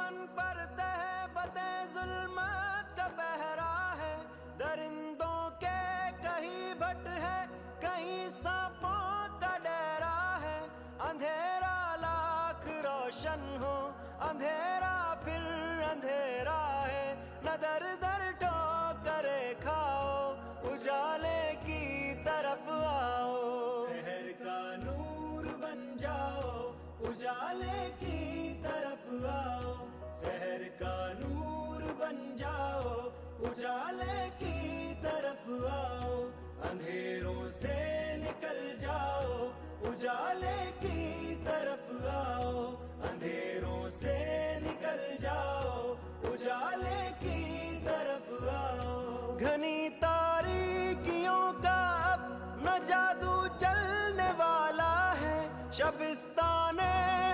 आसमान पर तहबते जुल्मत का पहरा है, दरिंदों के कहीं भट है, कहीं सांपों का डेरा है। अंधेरा लाख रोशन हो, अंधेरा फिर अंधेरा है। न दर दर ठोकरे खाओ, उजाले की तरफ आओ। शहर का नूर बन जाओ, उजाले की तरफ आओ। शहर का नूर बन जाओ, उजाले की तरफ आओ। अंधेरों से निकल जाओ, उजाले की तरफ आओ। अंधेरों से निकल जाओ, उजाले की तरफ आओ। घनी तारीकियों का अब न जादू चलने वाला है, शबिस्ताने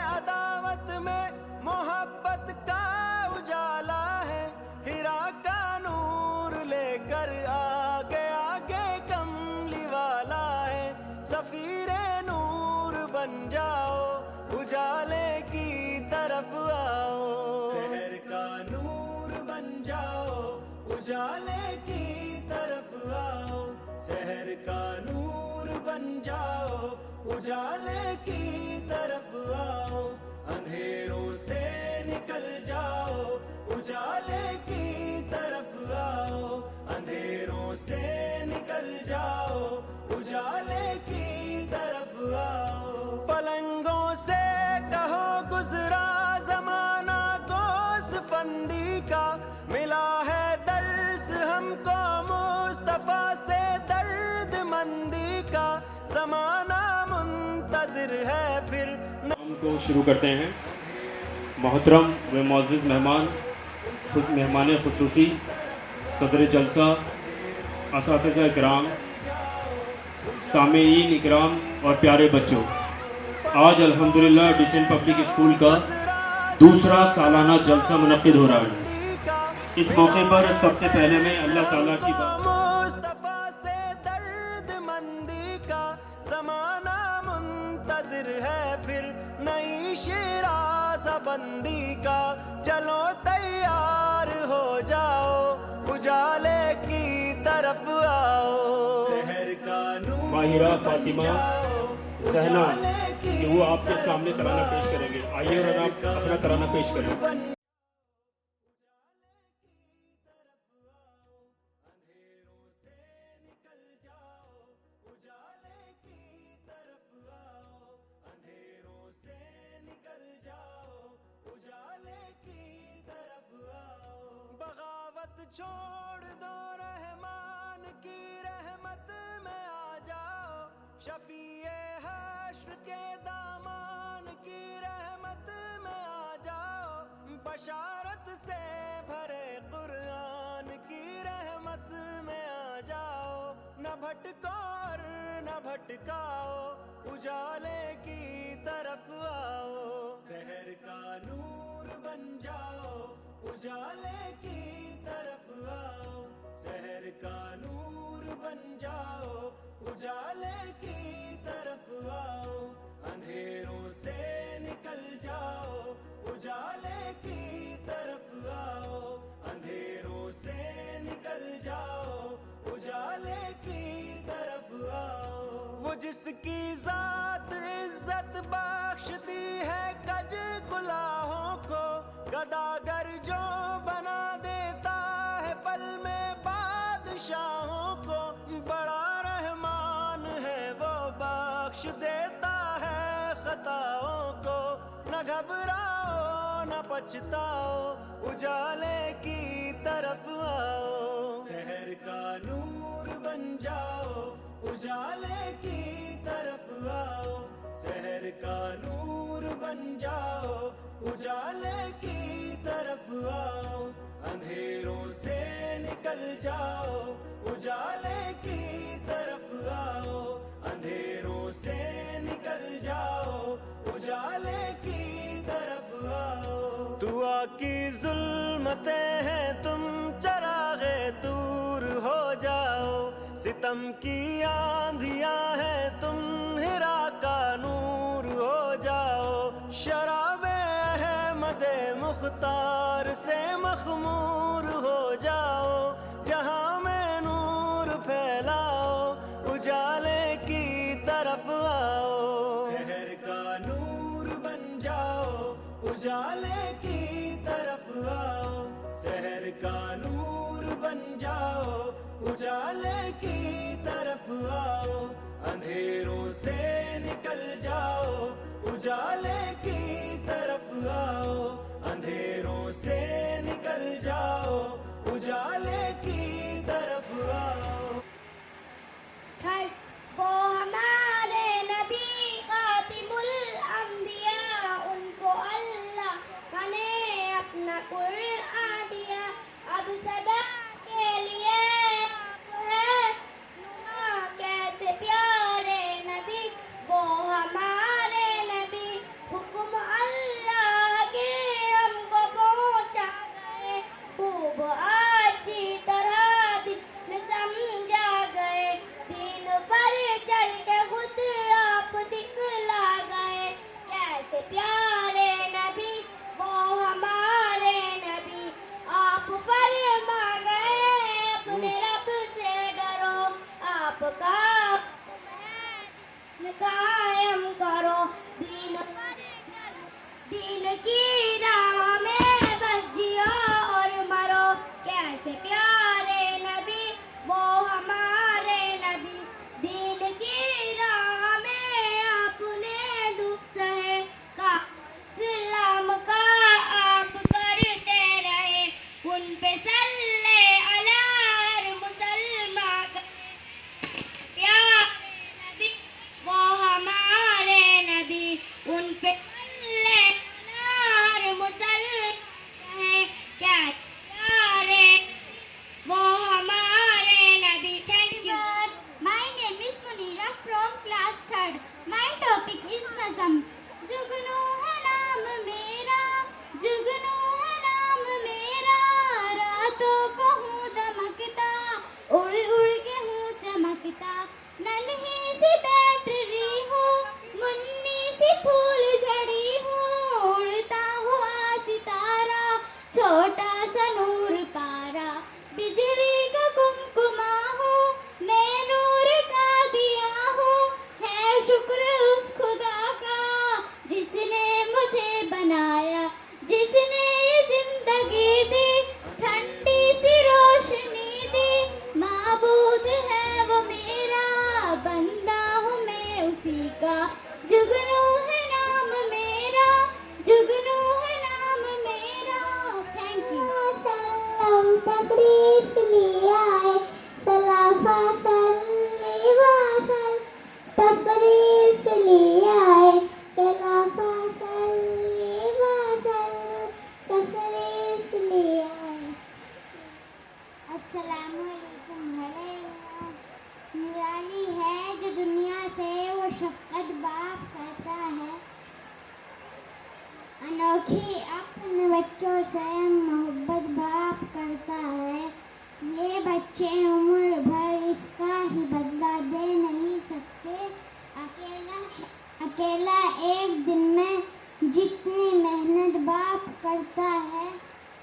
अदावत में मोहब्बत का उजाला है। हिरा का नूर लेकर आगे आगे कमली वाला है। सफीरे नूर बन जाओ, उजाले की तरफ आओ। शहर का नूर बन जाओ, उजाले की तरफ आओ। शहर का नूर बन जाओ, उजाले की तरफ आओ। अंधेरों से निकल जाओ, उजाले की तरफ आओ। अंधेरों से निकल जाओ, उजाले की तरफ आओ। पलंगों से कहो गुजरा जमाना गोसफंदी का, मिला है दर्स हमको मुस्तफा से दर्द मंदी का। ज़माना मुंतज़िर है फिर को शुरू करते हैं। मोहतरम व मुअज़्ज़िज़ मेहमान खुसूसी सदर जलसा, असातिज़ा इकराम, सामेईन इकराम और प्यारे बच्चों, आज अल्हम्दुलिल्लाह डिसेंट पब्लिक स्कूल का दूसरा सालाना जलसा मुनक़्क़िद हो रहा है। इस मौके पर सबसे पहले मैं अल्लाह ताला की मुस्तफा से दर्द मंदी का। ज़माना मुंतज़िर है फिर नई शिराज़बंदी का। चलो तैयार हो जाओ, उजाले की तरफ आओ। शहर का नूर माहिरा फातिमा सहना कि वो आपके सामने तराना पेश करेंगे। आइए और आप अपना तराना पेश करें। छोड़ दो रहमान की रहमत में आ जाओ। शफीए हश्र के दामान की रहमत में आ जाओ। बशारत से भरे कुरान की रहमत में आ जाओ। न भटको और न भटकाओ, उजाले की तरफ आओ। शहर का नूर बन जाओ, उजाले की तरफ आओ। शहर का नूर बन जाओ, उजाले की तरफ आओ। अंधेरों से निकल जाओ, उजाले की तरफ आओ। अंधेरों से निकल जाओ, उजाले की तरफ आओ। वो जिसकी जात इज्जत बख्शती है कज गुलाहों को, गदागर जो बना देता है पल में बादशाहों को। बड़ा रहमान है वो, बख्श देता है खताओं को। न घबराओ न पछताओ, उजाले की तरफ आओ। शहर का नूर बन जाओ, उजाले की तरफ आओ। शहर का नूर बन जाओ, उजाले की तरफ आओ। अंधेरों से निकल जाओ, उजाले की तरफ आओ। अंधेरों से निकल जाओ, उजाले की तरफ आओ। दुआ की जुल्मतें हैं तुम चरागे दूर हो जाओ। सितम की आंधियां हैं तुम हिरा का नूर हो जाओ। शराबे अहमदे मुख्तार से मखमूर हो जाओ, जहां में नूर फैलाओ, उजाले की तरफ आओ। शहर का नूर बन जाओ, उजाले की तरफ आओ। शहर का नूर बन जाओ, उजाले की तरफ आओ। अंधेरों से निकल जाओ, उजाले की तरफ आओ। अंधेरों से निकल जाओ, उजाले की तरफ आओ। वो हमारे नबी खातिमुल अंबिया, उनको अल्लाह ने अपना कुरान दिया। अब सदा के लिए आप हैं नुमा, कैसे प्यारे नबी वो हमारे नबी। हुक्म अल्लाह के हमको पहुंचा गए, खूब अच्छी तरह दिन समझा गए। दिन पर चल के खुद आप दिखला गए, कैसे प्यारे नबी वो हमारे नबी। आप फरमा गए अपने रब से डरो, आपका कायम करो। दिन पर चलो, दिन की राह में बस जियो और मरो, कैसे प्यारे नबी वो हमारे नबी। दिन की राह में आपने दुख सहे, का इस्लाम का आप करते रहे। उन पे सल्ले अला हर मुसलमान का प्यारे नबी वो हमारे नबी। उन पे सल्ले अला हर मुसलमान है, क्या प्यारे वो हमारे नबी। Thank you. My name is Munira from class 3rd. My topic is Nazam. जुगनू है नाम मेरा, जुगनू है नाम मेरा, रातों को हूँ दमकता, उड़ उड़ के हूँ चमकता। नन्ही सी बैटरी हूँ, मुन्नी सी फूल झड़ी हूँ, उड़ता हुआ सितारा, छोटा सा नूर पारा। बिजली का कुमकुमा हूँ, मैं नूर का दिया हूँ, है शुक्र उस खुदा का जिसने मुझे बनाया, जिसने ये जिंदगी दी, ठंडी सी रोशनी दी। माबूद है वो मेरा, बंदा हूँ मैं उसी का। जुगनू है नाम मेरा, जुगनू है नाम मेरा। Thank you. सलाम तबरीक लिया है, सलाफा सल्ली वसल, तबरीक लिया है, सलाफा सल्ली वसल, तबरीक लिया है। अस्सलामुअलैकुम। निराली है जो दुनिया से वो शफकत बाप करता है, अनोखी अपने बच्चों से मोहब्बत बाप करता है। ये बच्चे उम्र भर इसका ही बदला दे नहीं सकते, अकेला एक दिन में जितनी मेहनत बाप करता है।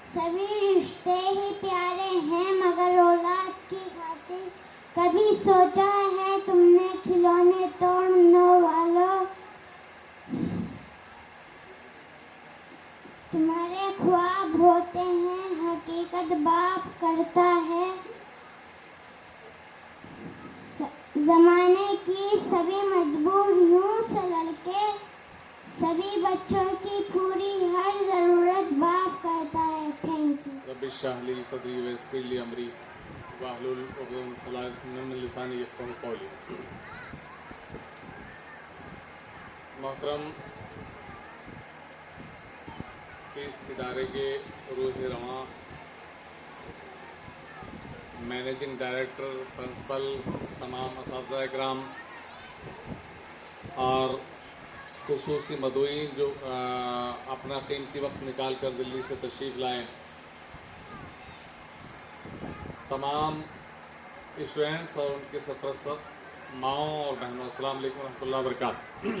सभी रिश्ते ही प्यारे हैं मगर औलाद की खातिर। कभी सोचा है तुमने खिलौने तोड़ने वालों, तुम्हारे ख्वाब होते हैं हकीकत बाप करता है। जमाने की सभी मजबूरियों से लड़के सभी बच्चों की पूरी हर जरूरत बाप करता है। Thank you. रब्बि इश्रह ली सदरी वयस्सिर ली अमरी वाहलुल उक़दतम मिन लिसानी यफ़क़हू क़ौली। मोहतरम इस इदारे के रूह रवां मैनेजिंग डायरेक्टर, प्रिंसिपल, तमाम असातिज़ा इकराम और खुसूसी मदोई जो अपना कीमती वक्त निकाल कर दिल्ली से तशरीफ़ लाएँ, तमाम स्टूडेंट्स और उनके सरपरस्त माओं और बहनों, अस्सलाम वालेकुम रहमतुल्लाहि व बरकातहू।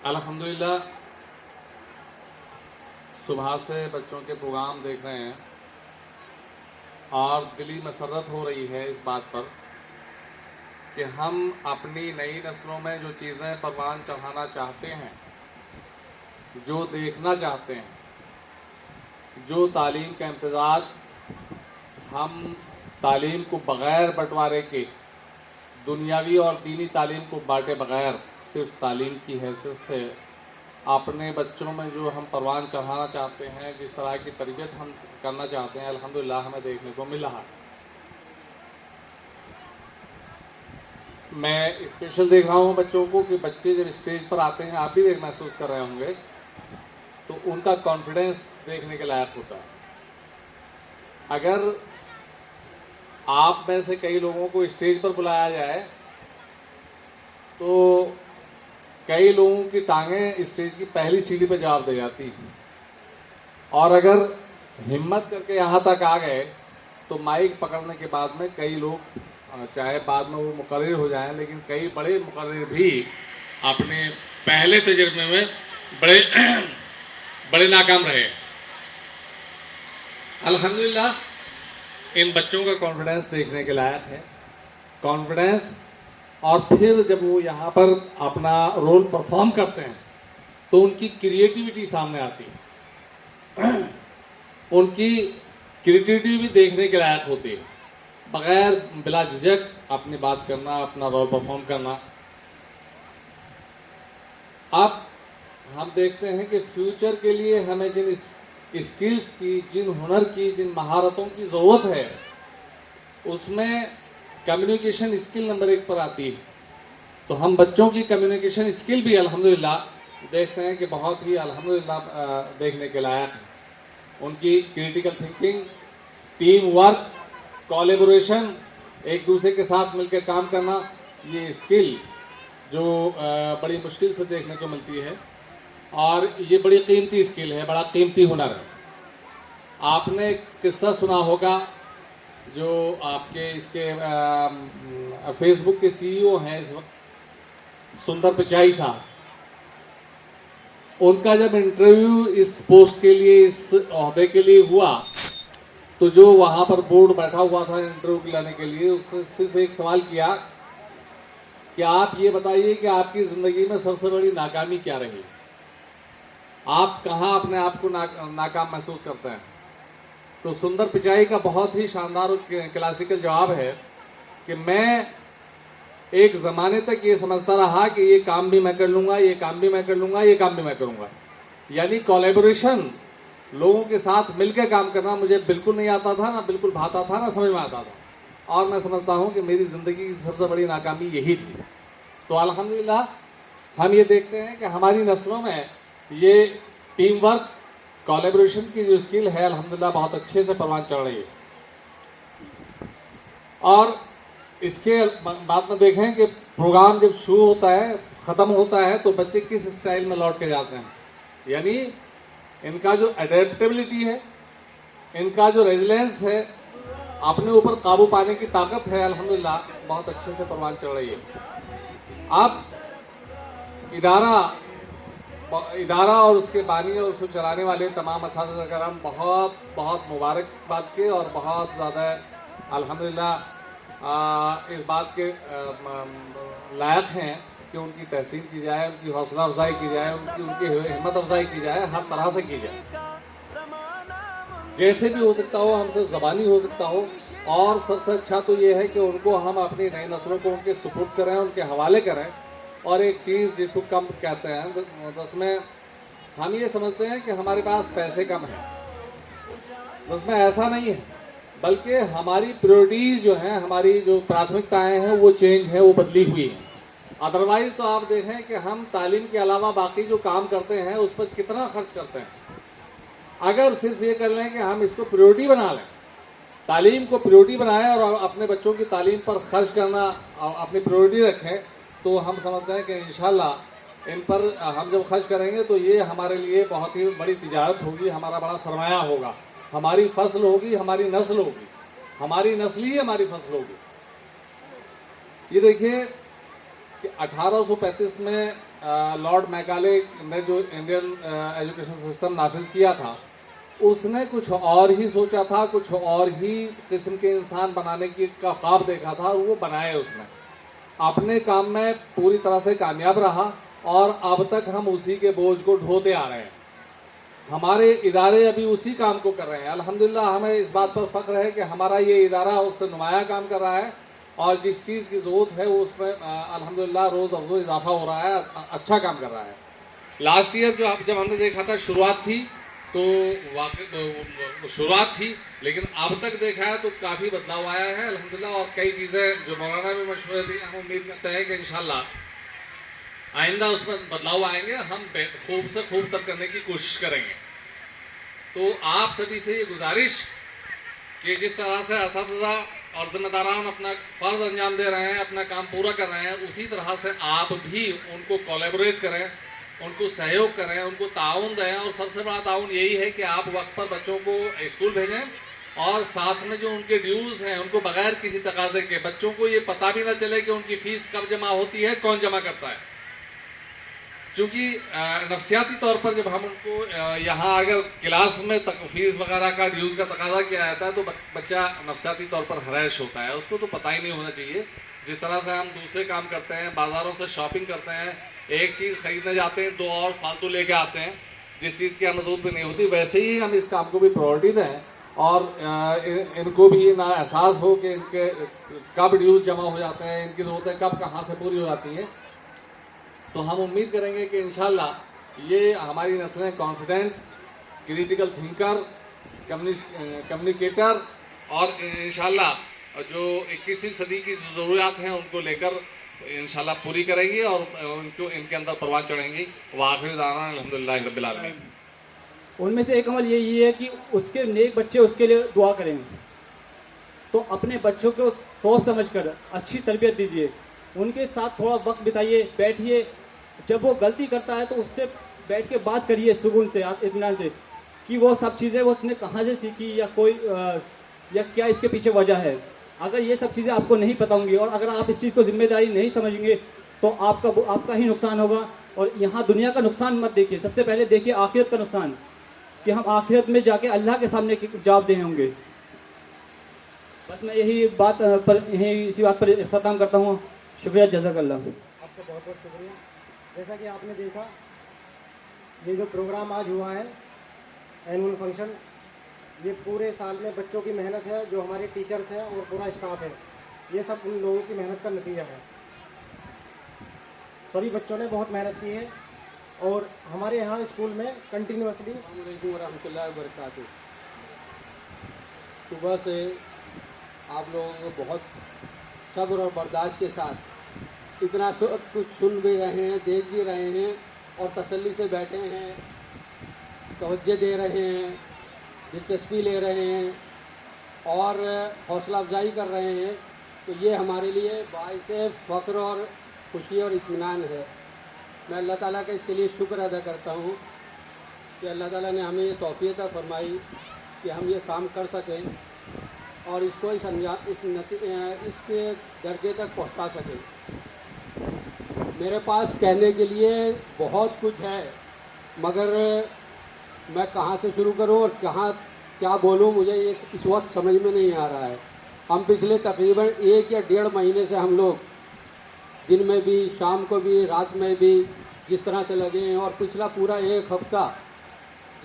अल्हम्दुलिल्लाह सुबह से बच्चों के प्रोग्राम देख रहे हैं और दिली मसरत हो रही है इस बात पर कि हम अपनी नई नस्लों में जो चीज़ें परवान चढ़ाना चाहते हैं, जो देखना चाहते हैं, जो तालीम का इम्तजाज हम तालीम को बग़ैर बंटवारे के, दुनियावी और दीनी तालीम को बांटे बग़ैर सिर्फ तालीम की हैसियत से अपने बच्चों में जो हम परवान चढ़ाना चाहते हैं, जिस तरह की तरबियत हम करना चाहते हैं, अल्हम्दुलिल्लाह हमें देखने को मिल रहा है। मैं स्पेशल देख रहा हूँ बच्चों को कि बच्चे जब स्टेज पर आते हैं, आप भी देख महसूस कर रहे होंगे, तो उनका कॉन्फिडेंस देखने के लायक होता है। अगर आप में से कई लोगों को स्टेज पर बुलाया जाए तो कई लोगों की टांगें स्टेज की पहली सीढ़ी पर जवाब दे जाती हैं, और अगर हिम्मत करके यहाँ तक आ गए तो माइक पकड़ने के बाद में कई लोग, चाहे बाद में वो मुकर्रिर हो जाएं, लेकिन कई बड़े मुकर्रिर भी अपने पहले तजुर्बे में बड़े बड़े नाकाम रहे। अल्हम्दुलिल्लाह इन बच्चों का कॉन्फिडेंस देखने के लायक है। कॉन्फिडेंस, और फिर जब वो यहाँ पर अपना रोल परफॉर्म करते हैं तो उनकी क्रिएटिविटी सामने आती है। उनकी क्रिएटिविटी भी देखने के लायक होती है। बग़ैर बिला झिझक अपनी बात करना, अपना रोल परफॉर्म करना। अब हम देखते हैं कि फ्यूचर के लिए हमें जिन स्किल्स की, जिन हुनर की, जिन महारतों की ज़रूरत है, उसमें कम्युनिकेशन स्किल नंबर 1 पर आती है। तो हम बच्चों की कम्युनिकेशन स्किल भी अल्हम्दुलिल्लाह देखते हैं कि बहुत ही अल्हम्दुलिल्लाह देखने के लायक है। उनकी critical thinking, team work, collaboration, एक दूसरे के साथ मिलकर काम करना, ये स्किल जो बड़ी मुश्किल से देखने को मिलती है, और ये बड़ी कीमती स्किल है, बड़ा कीमती हुनर है। आपने किस्सा सुना होगा जो आपके इसके फेसबुक के CEO हैं इस वक्त, सुंदर पिचाई साहब। उनका जब इंटरव्यू इस पोस्ट के लिए, इस ओहदे के लिए हुआ, तो जो वहाँ पर बोर्ड बैठा हुआ था इंटरव्यू लेने के लिए, उससे सिर्फ एक सवाल किया कि आप ये बताइए कि आपकी ज़िंदगी में सबसे बड़ी नाकामी क्या रही, आप कहाँ अपने आप को नाकाम महसूस करते हैं। तो सुंदर पिचाई का बहुत ही शानदार और क्लासिकल जवाब है कि मैं एक ज़माने तक ये समझता रहा कि ये काम भी मैं कर लूँगा, ये काम भी मैं कर लूँगा, ये काम भी मैं करूँगा। यानी कोलैबोरेशन, लोगों के साथ मिलकर काम करना मुझे बिल्कुल नहीं आता था, ना बिल्कुल भाता था, ना समझ में आता था। और मैं समझता हूँ कि मेरी ज़िंदगी की सबसे बड़ी नाकामी यही थी। तो अल्हम्दुलिल्लाह हम ये देखते हैं कि हमारी नस्लों में ये टीम वर्क, कोलैबोरेशन की जो स्किल है अल्हम्दुलिल्लाह बहुत अच्छे से परवान चढ़ रही है। और इसके बाद में देखें कि प्रोग्राम जब शुरू होता है, ख़त्म होता है, तो बच्चे किस स्टाइल में लौट के जाते हैं। यानी इनका जो एडेप्टेबिलिटी है, इनका जो रेजिलेंस है, अपने ऊपर काबू पाने की ताकत है, अल्हम्दुलिल्लाह बहुत अच्छे से परवान चढ़ रही है। अब इदारा और उसके बानी और उसको चलाने वाले तमाम असातिज़ा कराम बहुत बहुत मुबारकबाद के और बहुत ज़्यादा अल्हम्दुलिल्लाह इस बात के लायक हैं कि उनकी तहसीन की जाए, उनकी हौसला अफजाई की जाए, उनकी हिम्मत अफजाई की जाए, हर तरह से की जाए। जैसे भी हो सकता हो, हमसे ज़बानी हो सकता हो, और सबसे अच्छा तो ये है कि उनको हम अपनी नई नस्लों को उनके सुपुर्द करें, उनके हवाले करें। और एक चीज़ जिसको कम कहते हैं, उसमें हम ये समझते हैं कि हमारे पास पैसे कम हैं, उसमें ऐसा नहीं है, बल्कि हमारी प्रायोरिटीज़ जो हैं, हमारी जो प्राथमिकताएं हैं वो चेंज है, वो बदली हुई हैं। अदरवाइज़ तो आप देखें कि हम तालीम के अलावा बाकी जो काम करते हैं उस पर कितना खर्च करते हैं। अगर सिर्फ ये कर लें कि हम इसको प्रायोरिटी बना लें, तालीम को प्रायोरिटी बनाएं और अपने बच्चों की तालीम पर खर्च करना अपनी प्रायोरिटी रखें, तो हम समझते हैं कि इंशाल्लाह इन पर हम जब खर्च करेंगे तो ये हमारे लिए बहुत ही बड़ी तिजारत होगी, हमारा बड़ा सरमाया होगा, हमारी फसल होगी, हमारी नस्ल होगी, हमारी नस्ल ही हमारी फसल होगी। ये देखिए कि 1835 में लॉर्ड मैकाले ने जो इंडियन एजुकेशन सिस्टम नाफिज किया था, उसने कुछ और ही सोचा था, कुछ और ही किस्म के इंसान बनाने की का ख्वाब देखा था, और वो बनाए उसने। अपने काम में पूरी तरह से कामयाब रहा और अब तक हम उसी के बोझ को ढोते आ रहे हैं। हमारे इदारे अभी उसी काम को कर रहे हैं। अल्हम्दुलिल्लाह हमें इस बात पर फ़ख्र है कि हमारा ये इदारा उससे नुमाया काम कर रहा है और जिस चीज़ की ज़रूरत है वो उसमें अल्हम्दुलिल्लाह रोज़ अफ़ज़ो इजाफा हो रहा है, अच्छा काम कर रहा है। लास्ट ईयर जब हमने देखा था शुरुआत थी, तो शुरुआत थी, लेकिन अब तक देखा है तो काफ़ी बदलाव आया है अल्हम्दुलिल्लाह। और कई चीज़ें जो मौलाना भी मशवरे दी, हम उम्मीद करते हैं कि इंशाल्लाह आइंदा उसमें बदलाव आएंगे, हम खूब से खूब तर करने की कोशिश करेंगे। तो आप सभी से ये गुजारिश कि जिस तरह से असातिज़ा और ज़िम्मेदारान अपना फ़र्ज़ अंजाम दे रहे हैं, अपना काम पूरा कर रहे हैं, उसी तरह से आप भी उनको कोलैबोरेट करें, उनको सहयोग करें, उनको ताउन दें। और सबसे बड़ा ताउन यही है कि आप वक्त पर बच्चों को स्कूल भेजें और साथ में जो उनके ड्यूज़ हैं उनको बग़ैर किसी तकाज़े के, बच्चों को ये पता भी ना चले कि उनकी फ़ीस कब जमा होती है, कौन जमा करता है। क्योंकि नफसियाती तौर पर जब हम उनको यहाँ अगर क्लास में फ़ीस वगैरह का ड्यूज़ का तकाजा किया जाता है तो बच्चा नफसियाती तौर पर हरैश होता है, उसको तो पता ही नहीं होना चाहिए। जिस तरह से हम दूसरे काम करते हैं, बाज़ारों से शॉपिंग करते हैं, एक चीज़ ख़रीदने जाते हैं, दो और फालतू लेके आते हैं जिस चीज़ की हमें ज़रूरत भी नहीं होती, वैसे ही हम इस काम को भी प्रायोरिटी दें और इनको भी ना एहसास हो कि इनके कब ड्यूज़ जमा हो जाते हैं, इनकी ज़रूरतें कब कहाँ से पूरी हो जाती हैं। तो हम उम्मीद करेंगे कि इंशाल्लाह ये हमारी नस्लें कॉन्फिडेंट, क्रिटिकल थिंकर, कम्युनिकेटर और इंशाल्लाह जो 21वीं सदी की ज़रूरियात हैं उनको लेकर इंशाल्लाह पूरी करेंगी और उनको इनके अंदर परवान चढ़ेंगी। वाखिर दाना अल्हम्दुलिल्लाह रब्बिल आलमीन। उनमें से एक अमल यही है कि उसके नेक बच्चे उसके लिए दुआ करें। तो अपने बच्चों को सोच समझ कर अच्छी तरबियत दीजिए, उनके साथ थोड़ा वक्त बिताइए, बैठिए। जब वो गलती करता है तो उससे बैठ के बात करिए सुकून से, इत्मीनान से, कि वो सब चीज़ें वो उसने कहाँ से सीखी या या क्या इसके पीछे वजह है। अगर ये सब चीज़ें आपको नहीं पता होंगी और अगर आप इस चीज़ को जिम्मेदारी नहीं समझेंगे तो आपका ही नुकसान होगा। और यहाँ दुनिया का नुकसान मत देखिए, सबसे पहले देखिए आखिरत का नुकसान, कि हम आखिरत में जाके अल्लाह के सामने जवाब दे होंगे। बस मैं यही बात पर इसी बात पर ख़त्म करता हूँ। शुक्रिया, जज़ाकल्लाह। आपका बहुत बहुत शुक्रिया। जैसा कि आपने देखा, ये जो प्रोग्राम आज हुआ है एनुअल फंक्शन, ये पूरे साल में बच्चों की मेहनत है, जो हमारे टीचर्स हैं और पूरा स्टाफ है, ये सब उन लोगों की मेहनत का नतीजा है। सभी बच्चों ने बहुत मेहनत की है और हमारे यहाँ स्कूल में कंटिन्यूसली रहमतुल्लाहि व बरकातहू। सुबह से आप लोगों को बहुत सब्र और बर्दाश्त के साथ इतना सब कुछ सुन भी रहे हैं, देख भी रहे हैं और तसल्ली से बैठे हैं, तवज्जो दे रहे हैं, दिलचस्पी ले रहे हैं और हौसला अफजाई कर रहे हैं। तो ये हमारे लिए बाइस फ़ख्र और खुशी और इत्मीनान है। मैं अल्लाह ताला का इसके लिए शुक्र अदा करता हूँ कि अल्लाह ताला ने हमें ये तौफ़ीक़ अता फरमाई कि हम ये काम कर सकें और इसको इस दर्जे तक पहुँचा सकें। मेरे पास कहने के लिए बहुत कुछ है, मगर मैं कहाँ से शुरू करूँ और क्या बोलूँ, मुझे ये इस वक्त समझ में नहीं आ रहा है। हम पिछले तकरीबन 1 या 1.5 महीने से हम लोग दिन में भी, शाम को भी, रात में भी जिस तरह से लगे हैं और पिछला पूरा 1 हफ़्ता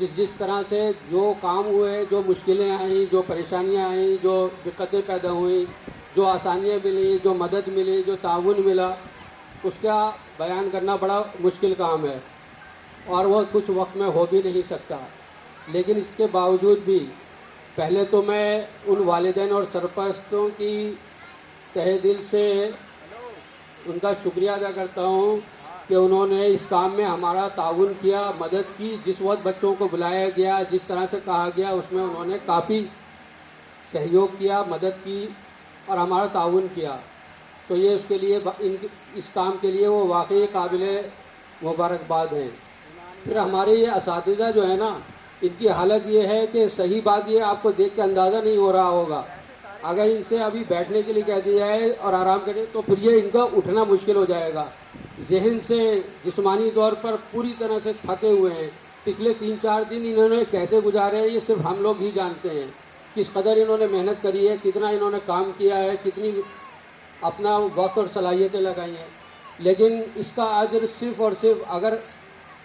जिस तरह से जो काम हुए, जो मुश्किलें आई, जो परेशानियां आई, जो दिक्कतें पैदा हुई, जो आसानियां मिली, जो मदद मिली, जो ताउन मिला, उसका बयान करना बड़ा मुश्किल काम है और वह कुछ वक्त में हो भी नहीं सकता। लेकिन इसके बावजूद भी पहले तो मैं उन वालिदैन और सरपरस्तों की तहे दिल से उनका शुक्रिया अदा करता हूँ कि उन्होंने इस काम में हमारा ताउन किया, मदद की। जिस वक्त बच्चों को बुलाया गया, जिस तरह से कहा गया, उसमें उन्होंने काफ़ी सहयोग किया, मदद की और हमारा ताउन किया। तो ये उसके लिए इस काम के लिए वो वाकई काबिल मुबारकबाद हैं। फिर हमारे ये असातिज़ा जो है ना, इनकी हालत ये है कि सही बात ये आपको देख के अंदाज़ा नहीं हो रहा होगा, अगर इनसे अभी बैठने के लिए कह दिया जाए और आराम करें तो फिर ये इनका उठना मुश्किल हो जाएगा। जहन से जिस्मानी तौर पर पूरी तरह से थके हुए हैं। पिछले 3-4 दिन इन्होंने कैसे गुजारे हैं ये सिर्फ हम लोग ही जानते हैं। किस कदर इन्होंने मेहनत करी है, कितना इन्होंने काम किया है, कितनी अपना वक्त और सलाहियतें लगाई हैं। लेकिन इसका अजर सिर्फ़ और सिर्फ अगर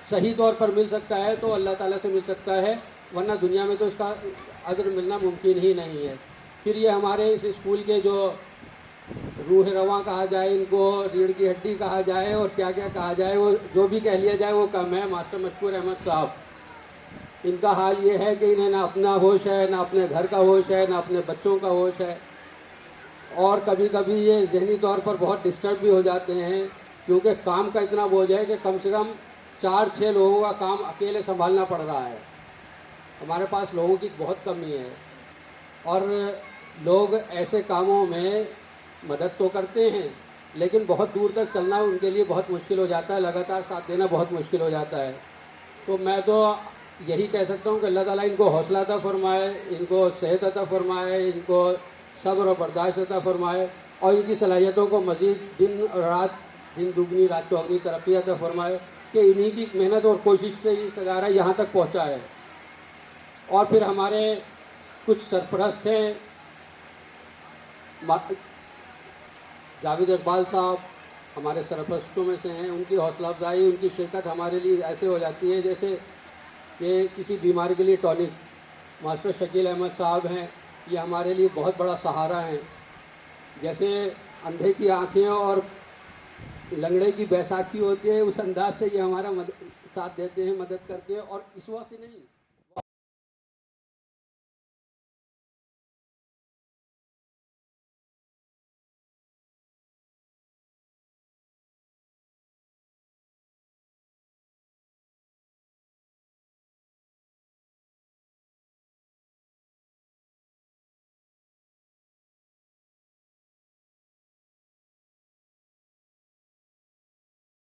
सही तौर पर मिल सकता है तो अल्लाह ताला से मिल सकता है, वरना दुनिया में तो इसका अजर मिलना मुमकिन ही नहीं है। फिर ये हमारे इस स्कूल के जो रूह रवां कहा जाए, इनको रीढ़ की हड्डी कहा जाए और क्या क्या कहा जाए, वो जो भी कह लिया जाए वो कम है। मास्टर मशकूर अहमद साहब, इनका हाल ये है कि इन्हें ना अपना होश है, ना अपने घर का होश है, ना अपने बच्चों का होश है। और कभी कभी ये ज़हनी तौर पर बहुत डिस्टर्ब भी हो जाते हैं, क्योंकि काम का इतना बोझ है कि कम से कम 4-6 लोगों का काम अकेले संभालना पड़ रहा है। हमारे पास लोगों की बहुत कमी है और लोग ऐसे कामों में मदद तो करते हैं, लेकिन बहुत दूर तक चलना उनके लिए बहुत मुश्किल हो जाता है, लगातार साथ देना बहुत मुश्किल हो जाता है। तो मैं तो यही कह सकता हूँ कि अल्लाह ताला इनको हौसला अता फरमाए, इनको सेहत अता फरमाए, इनको सब्र और बर्दाश्त अता फरमाए और इनकी सलाहियतों को मज़ीद दिन दुगनी रात चौगनी तरक्की अता फरमाए कि इन्हीं की मेहनत और कोशिश से ही सगारा यहाँ तक पहुँचा है। और फिर हमारे कुछ सरपरस्त हैं, जावेद इकबाल साहब हमारे सरपरस्तों में से हैं। उनकी हौसला अफजाई, उनकी शिरकत हमारे लिए ऐसे हो जाती है जैसे कि किसी बीमारी के लिए टॉनिक। मास्टर शकील अहमद साहब हैं, ये हमारे लिए बहुत बड़ा सहारा हैं। जैसे अंधे की आँखें और लंगड़े की बैसाखी होती है, उस अंदाज से ये हमारा साथ देते हैं, मदद करते हैं। और इस वक्त नहीं